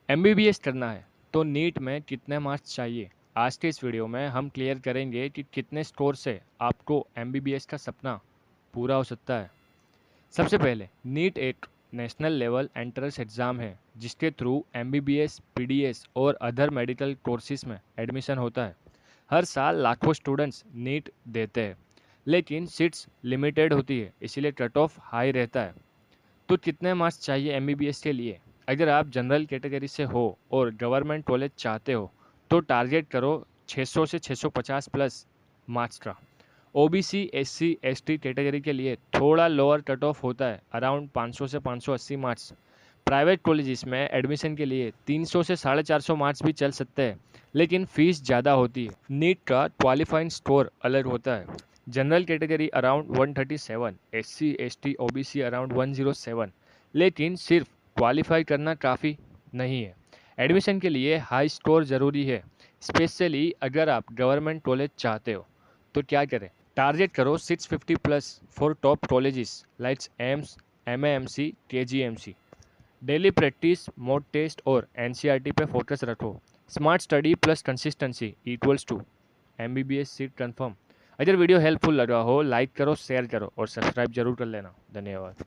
MBBS करना है तो नीट में कितने मार्क्स चाहिए। आज के इस वीडियो में हम क्लियर करेंगे कि कितने स्कोर से आपको एमबीबीएस का सपना पूरा हो सकता है। सबसे पहले नीट एक नेशनल लेवल एंट्रेंस एग्ज़ाम है जिसके थ्रू एमबीबीएस, पीडीएस और अदर मेडिकल कोर्सेज में एडमिशन होता है। हर साल लाखों स्टूडेंट्स नीट देते हैं, लेकिन सीट्स लिमिटेड होती है, इसीलिए कट ऑफ हाई रहता है। तो कितने मार्क्स चाहिए एमबीबीएस के लिए? अगर आप जनरल कैटेगरी से हो और गवर्नमेंट कॉलेज चाहते हो तो टारगेट करो 600 से 650 प्लस मार्क्स का। ओबीसी, एससी, एसटी कैटेगरी के लिए थोड़ा लोअर कट ऑफ होता है, अराउंड 500 से 580 मार्क्स। प्राइवेट कॉलेजेस में एडमिशन के लिए 300 से 450 मार्क्स भी चल सकते हैं, लेकिन फीस ज़्यादा होती है। नीट का क्वालिफाइंग स्कोर अलग होता है। General category around 137, SC, ST, OBC around 107, लेकिन सिर्फ क्वालिफाई करना काफ़ी नहीं है। एडमिशन के लिए हाई स्कोर ज़रूरी है, स्पेशली अगर आप गवर्नमेंट कॉलेज चाहते हो। तो क्या करें? टारगेट करो 650 plus for top colleges like AIIMS, MAMC, KGMC. Daily practice, mock test और एनसीईआरटी पे फोकस रखो। Smart study plus consistency equals to MBBS seat confirm. अगर वीडियो हेल्पफुल लगा हो, लाइक करो, शेयर करो और सब्सक्राइब जरूर कर लेना। धन्यवाद।